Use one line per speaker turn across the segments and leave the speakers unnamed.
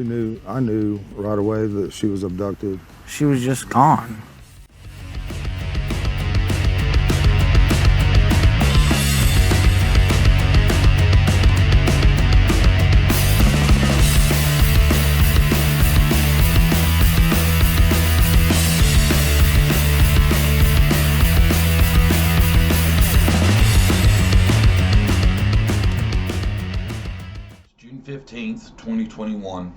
I knew right away that she was abducted.
She was just gone.
June 15th, 2021,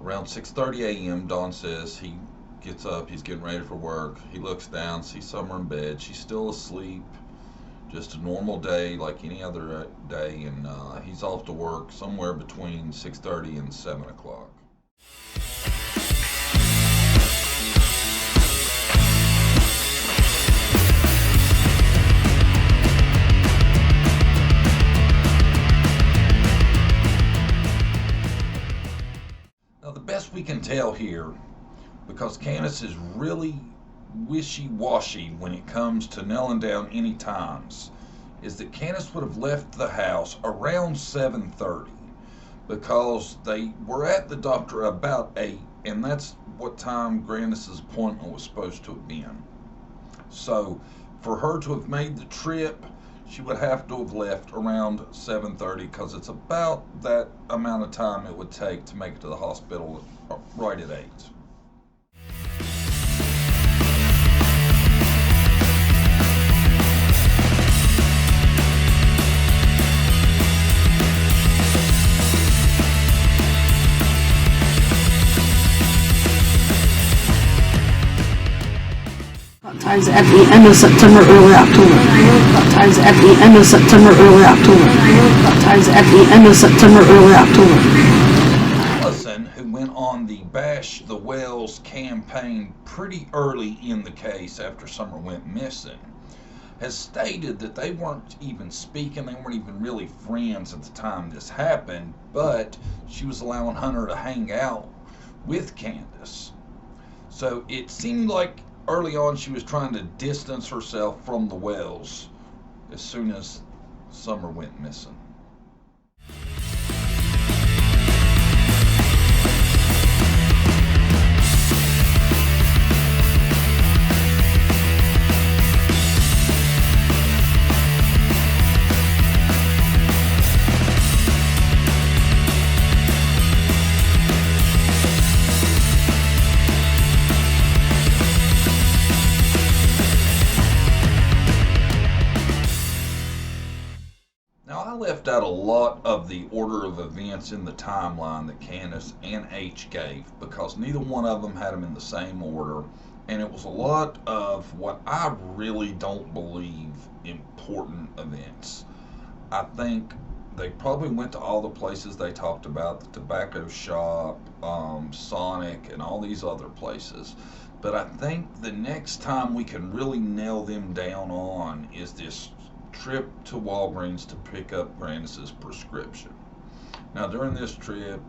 around 6:30 a.m., Dawn says he gets up, he's getting ready for work. He looks down, sees Summer in bed. She's still asleep, just a normal day like any other day, and he's off to work somewhere between 6:30 and 7 o'clock. Now, the best we can tell here, because Candace is really wishy-washy when it comes to nailing down any times, is that Candace would have left the house around 7:30 because they were at the doctor about 8, and that's what time Candace's appointment was supposed to have been. So for her to have made the trip, she would have to have left around 7:30 because it's about that amount of time it would take to make it to the hospital right at 8.
Baptized at the end of September, early October. Baptized at the end of September, early October. Baptized at the end of September, early October.
Allison, who went on the Bash the Wells campaign pretty early in the case after Summer went missing, has stated that they weren't even speaking, they weren't even really friends at the time this happened, but she was allowing Hunter to hang out with Candace. So it seemed like early on she was trying to distance herself from the Wells as soon as Summer went missing. Now, I left out a lot of the order of events in the timeline that Candace and H gave because neither one of them had them in the same order, and it was a lot of what I really don't believe important events. I think they probably went to all the places they talked about, the tobacco shop, Sonic, and all these other places. But I think the next time we can really nail them down on is this trip to Walgreens to pick up Candace's prescription. Now, during this trip,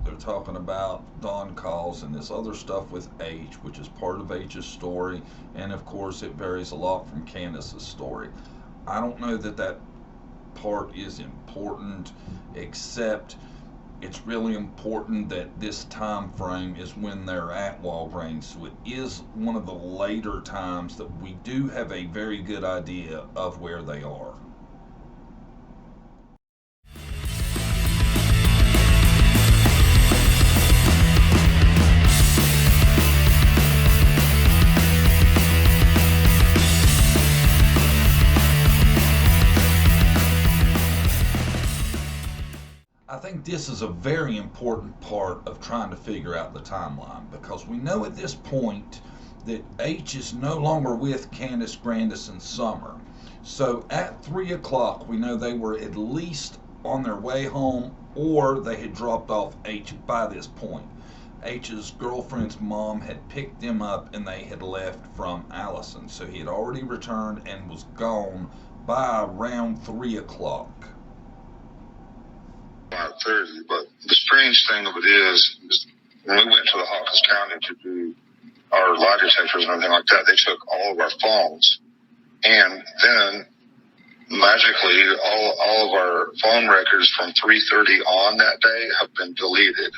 they're talking about Dawn calls and this other stuff with H, which is part of H's story, and of course it varies a lot from Candace's story. I don't know that that part is important, except it's really important that this time frame is when they're at Walgreens. So it is one of the later times that we do have a very good idea of where they are. I think this is a very important part of trying to figure out the timeline, because we know at this point that H is no longer with Candace, Candace, and Summer. So at 3 o'clock, we know they were at least on their way home, or they had dropped off H by this point. H's girlfriend's mom had picked them up and they had left from Allison. So he had already returned and was gone by around 3 o'clock.
Thursday, but the strange thing of it is when we went to the Hawkins County to do our lie detectors and everything like that, they took all of our phones, and then magically all of our phone records from 3:30 on that day have been deleted.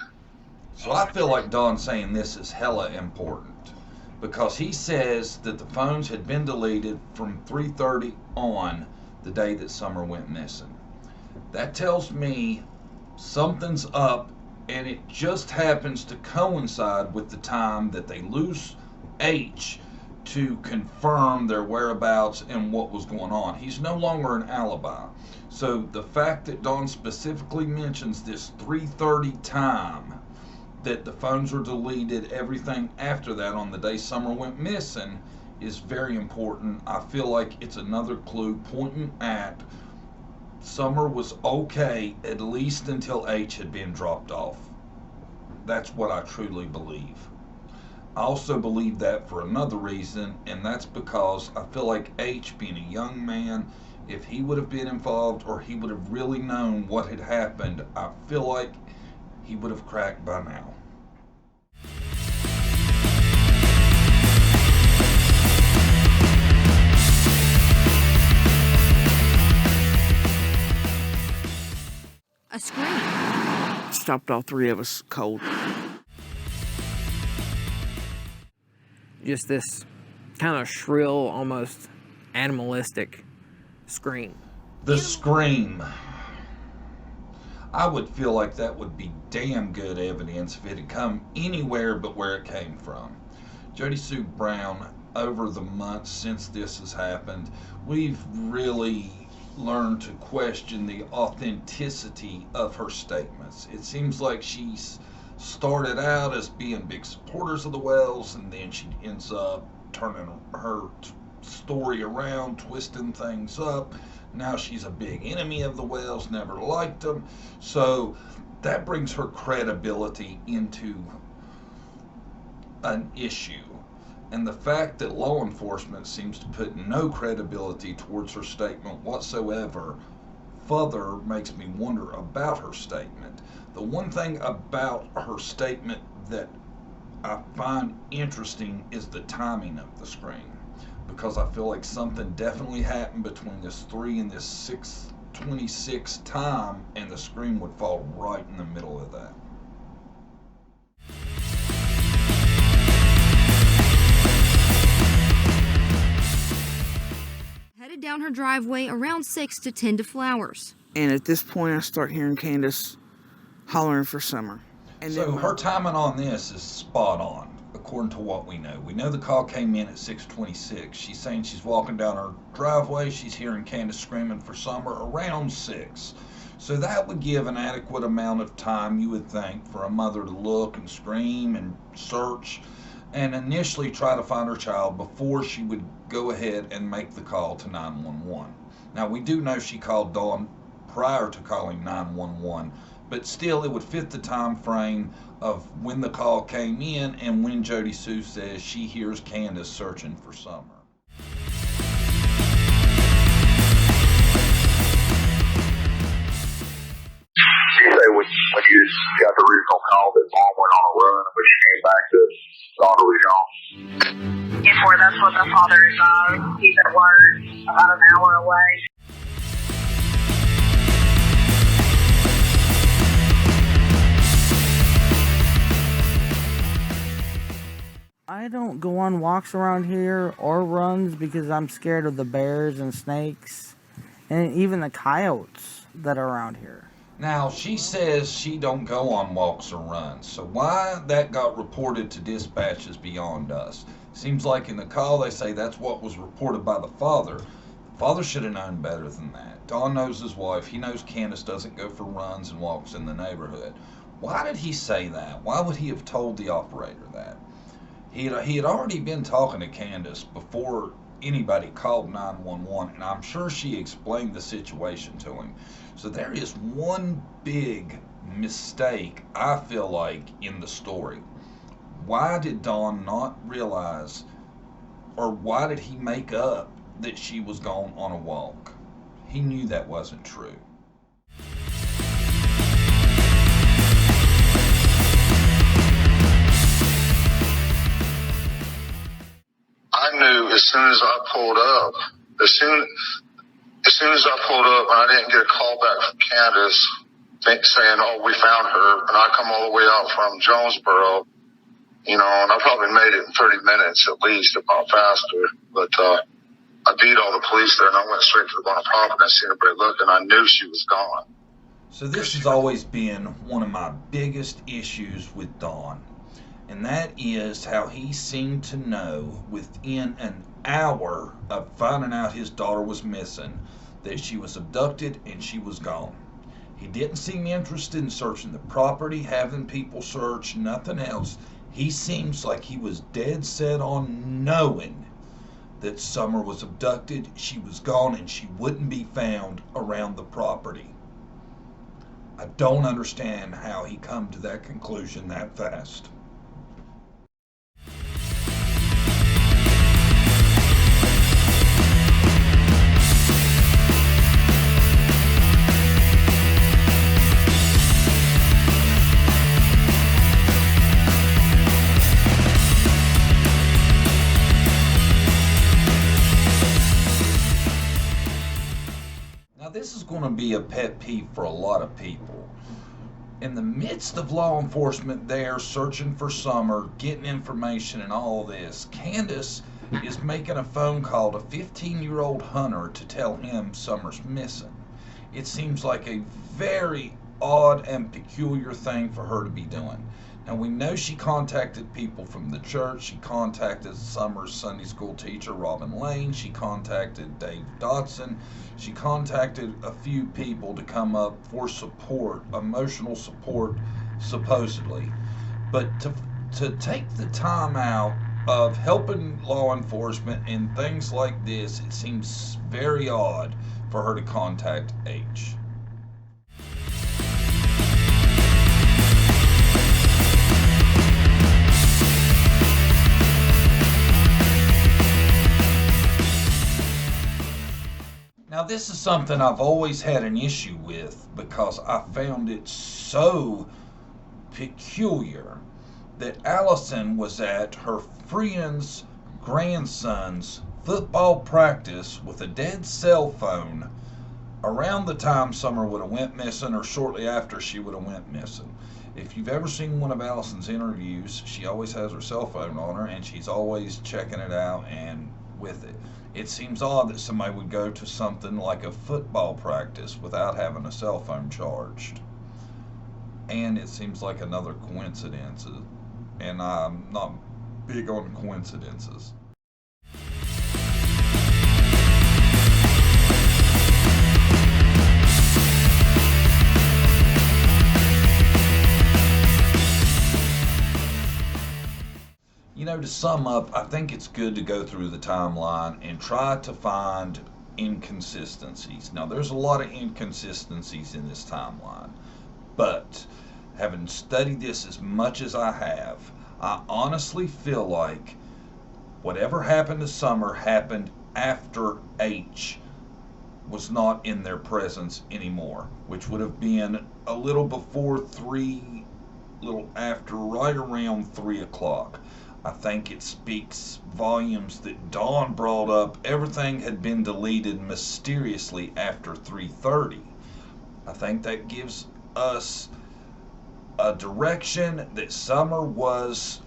So I feel like Don's saying this is hella important because he says that the phones had been deleted from 3:30 on the day that Summer went missing. That tells me something's up, and it just happens to coincide with the time that they lose H to confirm their whereabouts and what was going on. He's no longer an alibi. So the fact that Dawn specifically mentions this 3:30 time that the phones were deleted, everything after that on the day Summer went missing is very important. I feel like it's another clue pointing at Summer was okay at least until H had been dropped off. That's what I truly believe. I also believe that for another reason, and that's because I feel like H, being a young man, if he would have been involved or he would have really known what had happened, I feel like he would have cracked by now.
A scream stopped all three of us cold. Just this kind of shrill, almost animalistic scream.
The scream. I would feel like that would be damn good evidence if it had come anywhere but where it came from. Jody Sue Brown, over the months since this has happened, we've really learned to question the authenticity of her statements. It seems like she's started out as being big supporters of the Wells, and then she ends up turning her story around, twisting things up. Now she's a big enemy of the Wells, never liked them. So that brings her credibility into an issue. And the fact that law enforcement seems to put no credibility towards her statement whatsoever further makes me wonder about her statement. The one thing about her statement that I find interesting is the timing of the scream, because I feel like something definitely happened between this 3 and this 6:26 time, and the scream would fall right in the middle of that.
Headed down her driveway around 6 to tend to flowers.
And at this point, I start hearing Candace hollering for Summer. And
So
then
her timing on this is spot on, according to what we know. We know the call came in at 6:26. She's saying she's walking down her driveway. She's hearing Candace screaming for Summer around 6. So that would give an adequate amount of time, you would think, for a mother to look and scream and search and initially try to find her child before she would go ahead and make the call to 911. Now, we do know she called Dawn prior to calling 911, but still it would fit the time frame of when the call came in and when Jody Sue says she hears Candace searching for Summer.
You say when you got the original call that mom went on a run, but she came back to daughter was gone?
Before, that's what the father is. He's at work about an hour away.
I don't go on walks around here or runs because I'm scared of the bears and snakes and even the coyotes that are around here.
Now, she says she don't go on walks or runs, so why that got reported to dispatch is beyond us. Seems like in the call they say that's what was reported by the father. The father should have known better than that. Don knows his wife. He knows Candace doesn't go for runs and walks in the neighborhood. Why did he say that? Why would he have told the operator that? He had already been talking to Candace before anybody called 911, and I'm sure she explained the situation to him. So there is one big mistake, I feel like, in the story. Why did Don not realize, or why did he make up that she was gone on a walk? He knew that wasn't true.
I knew as soon as I pulled up, as soon as I pulled up and I didn't get a call back from Candace saying, "Oh, we found her," and I come all the way out from Jonesboro, and I probably made it in 30 minutes at least, if not faster. But I beat all the police there, and I went straight to the bottom property. I seen everybody looking. I knew she was gone.
So this has always been one of my biggest issues with Don, and that is how he seemed to know within an hour of finding out his daughter was missing that she was abducted and she was gone. He didn't seem interested in searching the property, having people search, nothing else. He seems like he was dead set on knowing that Summer was abducted, she was gone, and she wouldn't be found around the property. I don't understand how he come to that conclusion that fast. This is going to be a pet peeve for a lot of people. In the midst of law enforcement there searching for Summer, getting information and all this, Candace is making a phone call to 15-year-old Hunter to tell him Summer's missing. It seems like a very odd and peculiar thing for her to be doing. Now, we know she contacted people from the church. She contacted Summer's Sunday school teacher, Robin Lane. She contacted Dave Dotson. She contacted a few people to come up for support, emotional support, supposedly. But to take the time out of helping law enforcement in things like this, it seems very odd for her to contact H. Now, this is something I've always had an issue with because I found it so peculiar that Allison was at her friend's grandson's football practice with a dead cell phone around the time Summer would have went missing or shortly after she would have went missing. If you've ever seen one of Allison's interviews, she always has her cell phone on her and she's always checking it out and with it. It seems odd that somebody would go to something like a football practice without having a cell phone charged. And it seems like another coincidence, and I'm not big on coincidences. To sum up, I think it's good to go through the timeline and try to find inconsistencies. Now, there's a lot of inconsistencies in this timeline, but having studied this as much as I have, I honestly feel like whatever happened to Summer happened after H was not in their presence anymore, which would have been a little before 3, little after, right around 3 o'clock. I think it speaks volumes that Dawn brought up everything had been deleted mysteriously after 3:30. I think that gives us a direction that Summer was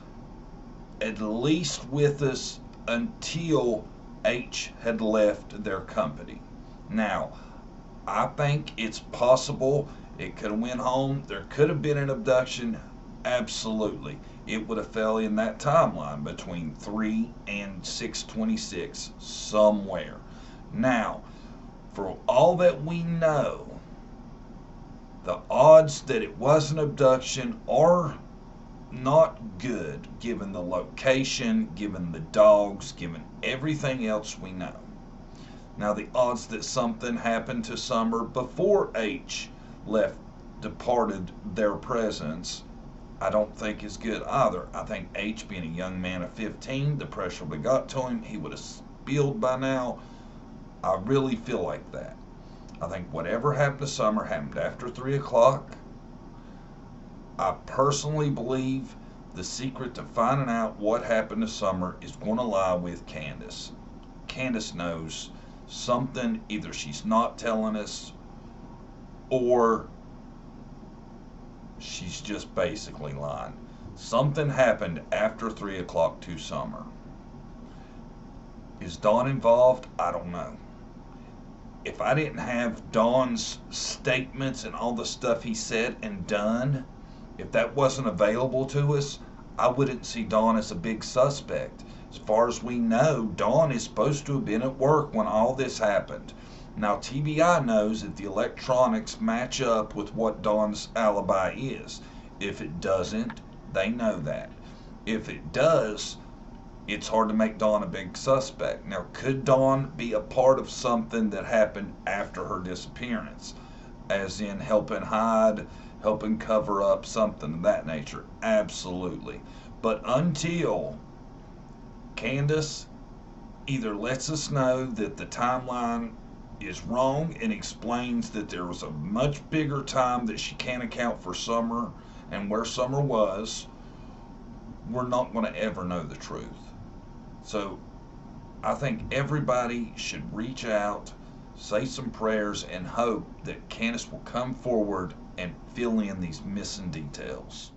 at least with us until H had left their company. Now, I think it's possible it could have went home. There could have been an abduction. Absolutely. It would have fell in that timeline between 3 and 6:26 somewhere. Now, for all that we know, the odds that it was an abduction are not good given the location, given the dogs, given everything else we know. Now, the odds that something happened to Summer before H departed their presence, I don't think is good either. I think H, being a young man of 15, the pressure would have got to him. He would have spilled by now. I really feel like that. I think whatever happened to Summer happened after 3 o'clock. I personally believe the secret to finding out what happened to Summer is going to lie with Candace. Candace knows something. Either she's not telling us or she's just basically lying. Something happened after 3 o'clock to Summer. Is Don involved? I don't know. If I didn't have Don's statements and all the stuff he said and done, if that wasn't available to us, I wouldn't see Don as a big suspect. As far as we know, Don is supposed to have been at work when all this happened. Now, TBI knows that the electronics match up with what Don's alibi is. If it doesn't, they know that. If it does, it's hard to make Dawn a big suspect. Now, could Dawn be a part of something that happened after her disappearance? As in helping hide, helping cover up, something of that nature? Absolutely. But until Candace either lets us know that the timeline is wrong and explains that there was a much bigger time that she can't account for Summer and where Summer was, we're not going to ever know the truth. So I think everybody should reach out, say some prayers, and hope that Candace will come forward and fill in these missing details.